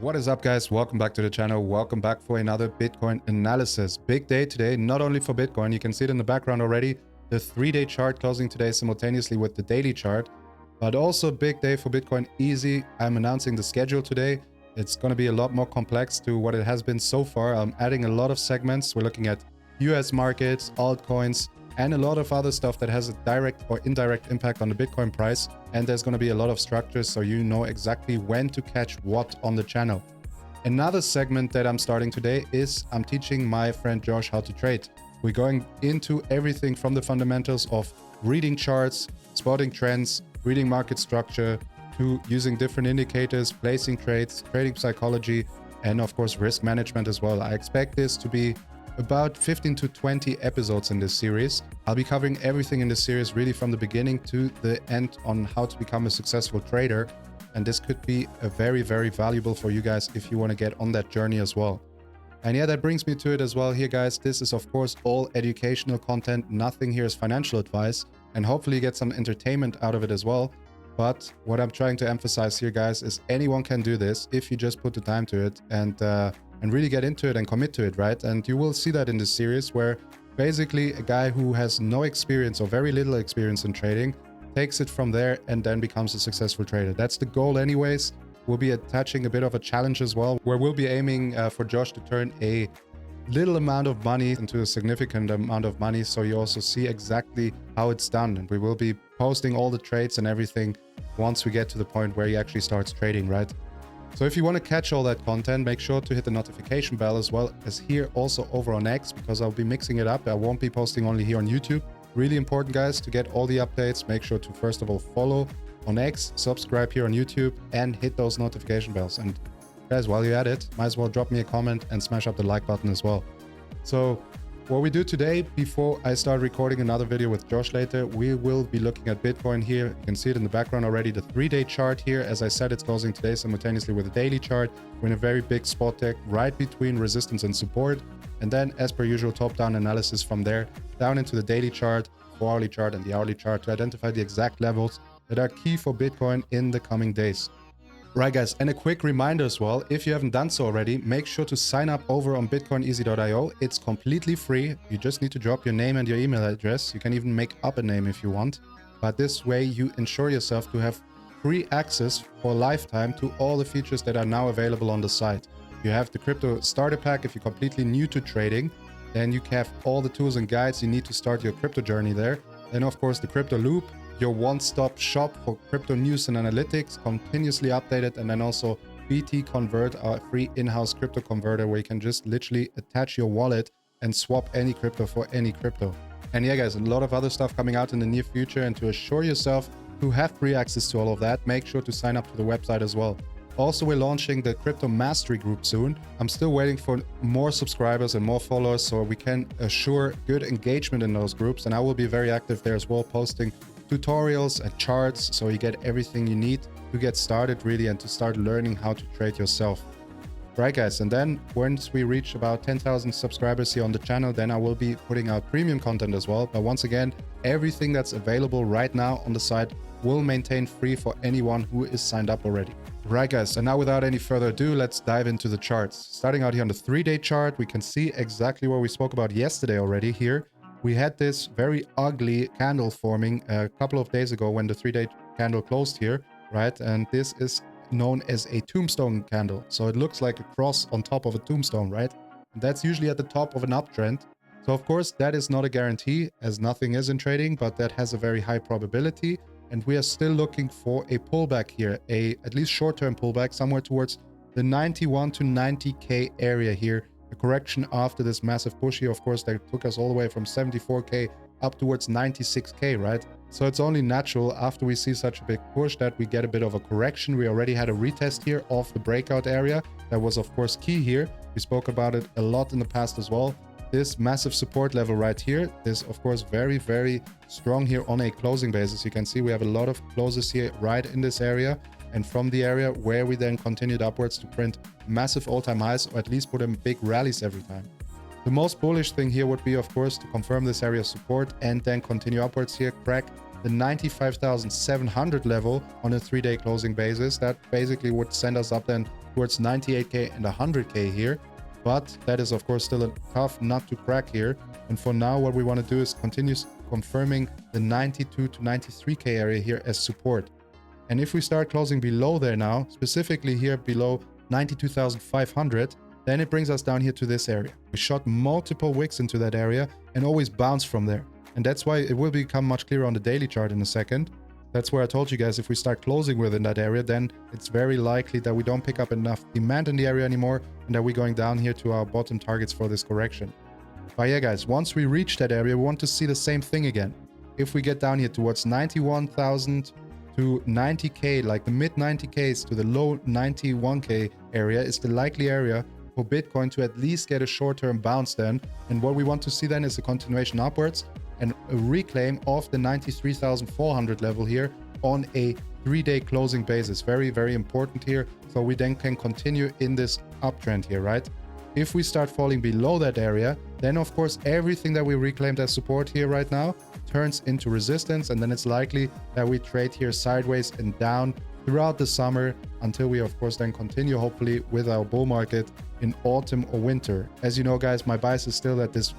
What is up, guys? Welcome back to the channel. Welcome back for another Bitcoin analysis. Big day today, not only for Bitcoin, you can see it in the background already, the 3-day chart closing today simultaneously with the daily chart, but also a big day for Bitcoin Easy. I'm announcing the schedule today. It's going to be a lot more complex to what it has been so far. I'm adding a lot of segments. We're looking at US markets, altcoins, and a lot of other stuff that has a direct or indirect impact on the Bitcoin price. And there's going to be a lot of structures so you know exactly when to catch what on the channel. Another segment that I'm starting today is I'm teaching my friend Josh how to trade. We're going into everything from the fundamentals of reading charts, spotting trends, reading market structure, to using different indicators, placing trades, trading psychology, and of course risk management as well. I expect this to be about 15 to 20 episodes in this series. I'll be covering everything in this series really from the beginning to the end on how to become a successful trader. And this could be a very, very valuable for you guys if you want to get on that journey as well. And yeah, that brings me to it as well here, guys. This is of course all educational content. Nothing here is financial advice, and hopefully you get some entertainment out of it as well. But what I'm trying to emphasize here, guys, is anyone can do this if you just put the time to it and really get into it and commit to it, right? And you will see that in this series where basically a guy who has no experience or very little experience in trading takes it from there and then becomes a successful trader. That's the goal anyways. We'll be attaching a bit of a challenge as well, where we'll be aiming for Josh to turn a little amount of money into a significant amount of money, so you also see exactly how it's done. And we will be posting all the trades and everything once we get to the point where he actually starts trading, right? So if you want to catch all that content, make sure to hit the notification bell as well as here also over on X, because I'll be mixing it up. I won't be posting only here on YouTube. Really important, guys, to get all the updates. Make sure to first of all follow on X, subscribe here on YouTube, and hit those notification bells. And guys, while you're at it, might as well drop me a comment and smash up the like button as well. So what we do today, before I start recording another video with Josh later, we will be looking at Bitcoin here. You can see it in the background already, the 3-day chart here. As I said, it's closing today simultaneously with the daily chart. We're in a very big spot deck right between resistance and support. And then as per usual, top-down analysis from there, down into the daily chart, 4-hourly chart, and the hourly chart to identify the exact levels that are key for Bitcoin in the coming days. Right, guys, and a quick reminder as well, if you haven't done so already, make sure to sign up over on bitcoineasy.io. It's completely free. You just need to drop your name and your email address. You can even make up a name if you want. But this way you ensure yourself to have free access for a lifetime to all the features that are now available on the site. You have the crypto starter pack if you're completely new to trading. Then you have all the tools and guides you need to start your crypto journey there. Then of course the crypto loop, your one-stop shop for crypto news and analytics, continuously updated. And then also BT Convert, our free in-house crypto converter where you can just literally attach your wallet and swap any crypto for any crypto. And yeah, guys, a lot of other stuff coming out in the near future. And to assure yourself to have free access to all of that, make sure to sign up to the website as well. Also, we're launching the Crypto Mastery Group soon. I'm still waiting for more subscribers and more followers so we can assure good engagement in those groups. And I will be very active there as well, posting tutorials and charts so you get everything you need to get started really and to start learning how to trade yourself. Right, guys, and then once we reach about 10,000 subscribers here on the channel, then I will be putting out premium content as well. But once again, everything that's available right now on the site will maintain free for anyone who is signed up already. Right, guys, and now without any further ado, let's dive into the charts. Starting out here on the 3-day chart, we can see exactly what we spoke about yesterday already here. We had this very ugly candle forming a couple of days ago when the 3-day candle closed here, right? And this is known as a tombstone candle. So it looks like a cross on top of a tombstone, right? And that's usually at the top of an uptrend. So of course, that is not a guarantee, as nothing is in trading, but that has a very high probability. And we are still looking for a pullback here, at least short-term pullback, somewhere towards the 91 to 90K area here. A correction after this massive push here, of course, that took us all the way from 74K up towards 96K, right? So it's only natural after we see such a big push that we get a bit of a correction. We already had a retest here of the breakout area. That was, of course, key here. We spoke about it a lot in the past as well. This massive support level right here is, of course, very, very strong here on a closing basis. You can see we have a lot of closes here right in this area. And from the area where we then continued upwards to print massive all-time highs, or at least put in big rallies every time. The most bullish thing here would be, of course, to confirm this area of support and then continue upwards here, crack the 95,700 level on a 3-day closing basis. That basically would send us up then towards 98k and 100k here. But that is of course still a tough nut to crack here. And for now, what we want to do is continue confirming the 92 to 93k area here as support. And if we start closing below there now, specifically here below 92,500, then it brings us down here to this area. We shot multiple wicks into that area and always bounce from there. And that's why it will become much clearer on the daily chart in a second. That's where I told you guys, if we start closing within that area, then it's very likely that we don't pick up enough demand in the area anymore and that we're going down here to our bottom targets for this correction. But yeah, guys, once we reach that area, we want to see the same thing again. If we get down here towards 91,000 to 90k, like the mid 90ks to the low 91k area is the likely area for Bitcoin to at least get a short-term bounce then. And what we want to see then is a continuation upwards and a reclaim of the 93,400 level here on a 3-day closing basis. Very, very important here. So we then can continue in this uptrend here, right? If we start falling below that area, then of course everything that we reclaimed as support here right now turns into resistance, and then it's likely that we trade here sideways and down throughout the summer until we of course then continue hopefully with our bull market in autumn or winter. As you know guys, my bias is still that this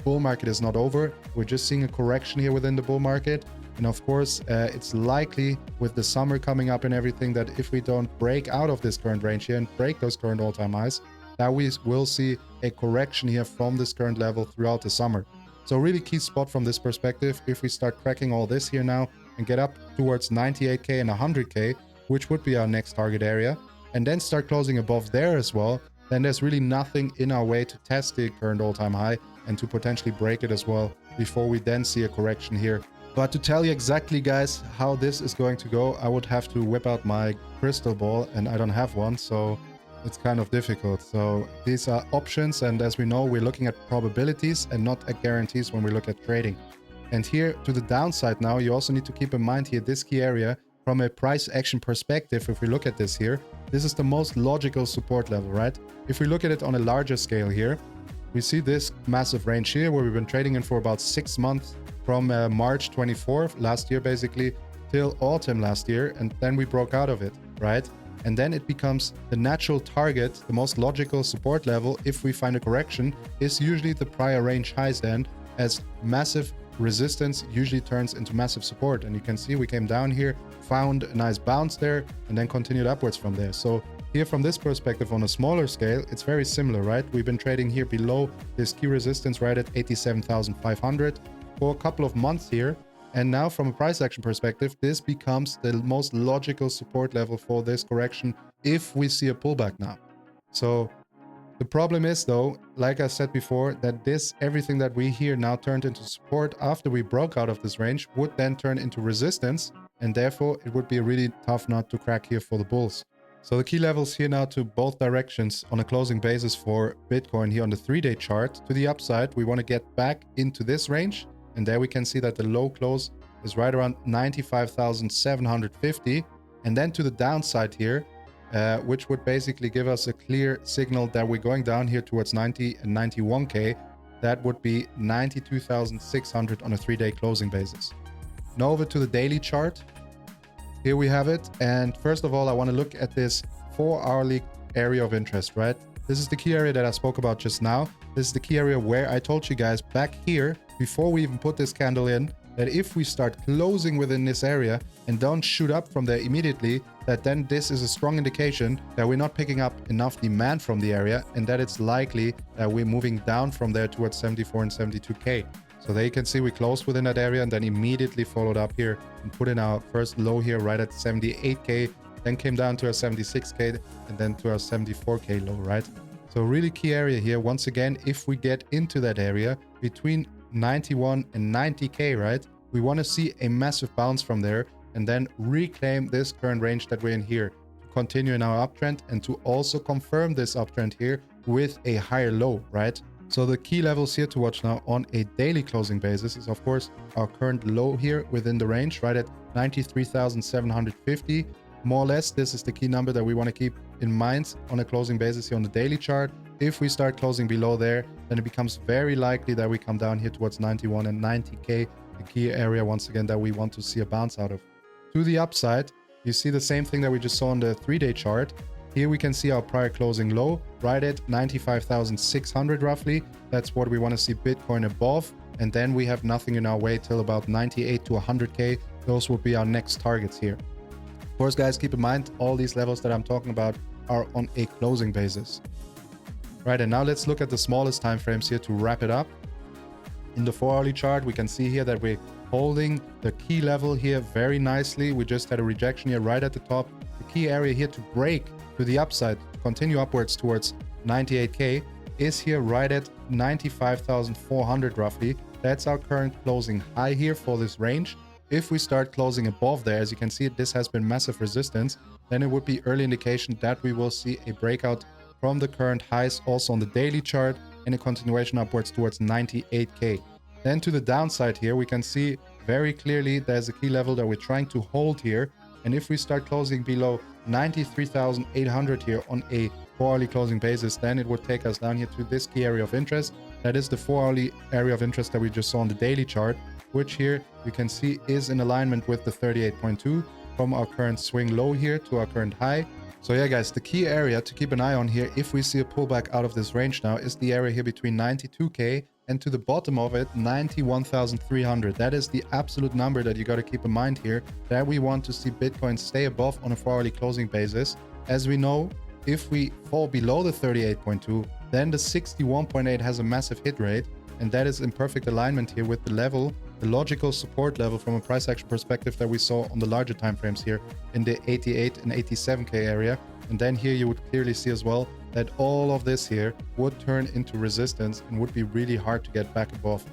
bull market is not over. We're just seeing a correction here within the bull market. And of course, it's likely with the summer coming up and everything that if we don't break out of this current range here and break those current all-time highs, that we will see a correction here from this current level throughout the summer. So really key spot from this perspective, if we start cracking all this here now and get up towards 98k and 100k, which would be our next target area, and then start closing above there as well, then there's really nothing in our way to test the current all-time high and to potentially break it as well before we then see a correction here. But to tell you exactly guys how this is going to go, I would have to whip out my crystal ball and I don't have one, so it's kind of difficult. So these are options, and as we know, we're looking at probabilities and not at guarantees when we look at trading. And here to the downside now, you also need to keep in mind here this key area from a price action perspective. If we look at this here, this is the most logical support level, right? If we look at it on a larger scale here, we see this massive range here where we've been trading in for about 6 months from March 24th last year basically till autumn last year, and then we broke out of it, right? And then it becomes the natural target, the most logical support level if we find a correction is usually the prior range highs then, as massive resistance usually turns into massive support. And you can see we came down here, found a nice bounce there, and then continued upwards from there. So here from this perspective on a smaller scale, it's very similar, right? We've been trading here below this key resistance right at 87,500 for a couple of months here. And now from a price action perspective, this becomes the most logical support level for this correction if we see a pullback now. So the problem is though, like I said before, that everything that we here now turned into support after we broke out of this range would then turn into resistance, and therefore it would be a really tough nut to crack here for the bulls. So the key levels here now to both directions on a closing basis for Bitcoin here on the 3-day chart. To the upside, we want to get back into this range. And there we can see that the low close is right around 95,750. And then to the downside here, which would basically give us a clear signal that we're going down here towards 90 and 91k. That would be 92,600 on a 3-day closing basis. Now over to the daily chart. Here we have it. And first of all, I want to look at this 4-hourly area of interest, right? This is the key area that I spoke about just now. This is the key area where I told you guys back here, before we even put this candle in, that if we start closing within this area and don't shoot up from there immediately, that then this is a strong indication that we're not picking up enough demand from the area and that it's likely that we're moving down from there towards 74 and 72k. So there you can see we closed within that area and then immediately followed up here and put in our first low here right at 78k, then came down to our 76k and then to our 74k low, right? So really key area here. Once again, if we get into that area between 91 and 90k, right, we want to see a massive bounce from there and then reclaim this current range that we're in here to continue in our uptrend and to also confirm this uptrend here with a higher low, right? So the key levels here to watch now on a daily closing basis is of course our current low here within the range right at 93,750. More or less, this is the key number that we want to keep in mind on a closing basis here on the daily chart. If we start closing below there, then it becomes very likely that we come down here towards 91 and 90k the key area once again that we want to see a bounce out of. To the upside, you see the same thing that we just saw on the 3-day chart. Here we can see our prior closing low right at 95,600 roughly. That's what we want to see Bitcoin above. And then we have nothing in our way till about 98 to 100K. Those would be our next targets here. Of course, guys, keep in mind, all these levels that I'm talking about are on a closing basis. Right, and now let's look at the smallest time frames here to wrap it up. In the 4-hourly chart, we can see here that we're holding the key level here very nicely. We just had a rejection here right at the top. The key area here to break to the upside, continue upwards towards 98K, is here right at 95,400 roughly. That's our current closing high here for this range. If we start closing above there, as you can see, this has been massive resistance, then it would be early indication that we will see a breakout from the current highs also on the daily chart and a continuation upwards towards 98K. Then to the downside here, we can see very clearly there's a key level that we're trying to hold here. And if we start closing below 93,800 here on a 4-hourly closing basis, then it would take us down here to this key area of interest. That is the 4-hourly area of interest that we just saw on the daily chart, which here you can see is in alignment with the 38.2 from our current swing low here to our current high. So yeah, guys, the key area to keep an eye on here, if we see a pullback out of this range now, is the area here between 92K and to the bottom of it, 91,300. That is the absolute number that you got to keep in mind here, that we want to see Bitcoin stay above on a 4-hourly closing basis. As we know, if we fall below the 38.2, then the 61.8 has a massive hit rate, and that is in perfect alignment here with the level, the logical support level from a price action perspective that we saw on the larger time frames here in the 88 and 87K area. And then here you would clearly see as well that all of this here would turn into resistance and would be really hard to get back above.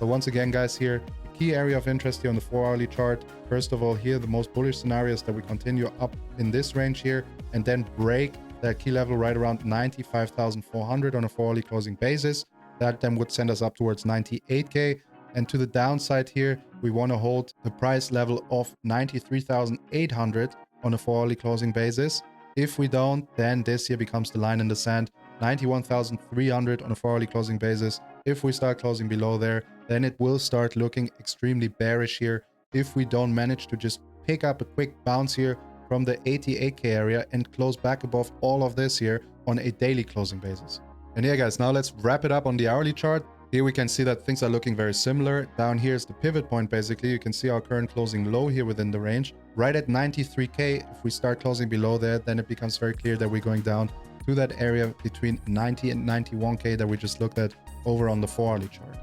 So once again, guys, here, the key area of interest here on the 4-hourly chart, first of all, here, the most bullish scenarios that we continue up in this range here and then break that key level right around 95,400 on a 4-hourly closing basis. That then would send us up towards 98K. And to the downside here, we want to hold the price level of 93,800 on a 4-hourly closing basis. If we don't, then this here becomes the line in the sand, 91,300 on a 4-hourly closing basis. If we start closing below there, then it will start looking extremely bearish here if we don't manage to just pick up a quick bounce here from the 88K area and close back above all of this here on a daily closing basis. And yeah, guys, now let's wrap it up on the hourly chart. Here we can see that things are looking very similar. Down here is the pivot point, basically. You can see our current closing low here within the range, right at 93K. If we start closing below there, then it becomes very clear that we're going down to that area between 90 and 91K that we just looked at over on the 4-hourly chart.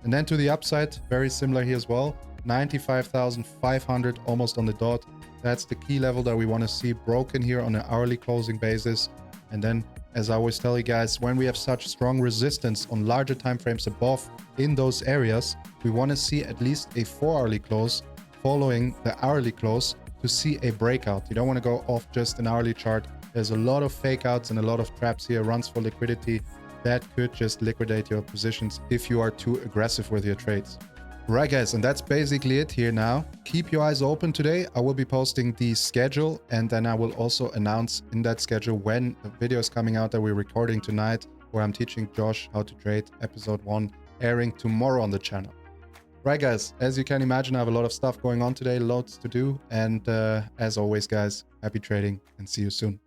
And then to the upside, very similar here as well, 95,500 almost on the dot. That's the key level that we want to see broken here on an hourly closing basis. And then, as I always tell you guys, when we have such strong resistance on larger time frames above in those areas, we want to see at least a 4-hourly close following the hourly close to see a breakout. You don't want to go off just an hourly chart. There's a lot of fake outs and a lot of traps here, runs for liquidity that could just liquidate your positions if you are too aggressive with your trades. Right, guys, and that's basically it here now. Keep your eyes open today. I will be posting the schedule, and then I will also announce in that schedule when the video is coming out that we're recording tonight, where I'm teaching Josh how to trade episode 1, airing tomorrow on the channel. Right, guys, as you can imagine, I have a lot of stuff going on today, loads to do. And as always, guys, happy trading and see you soon.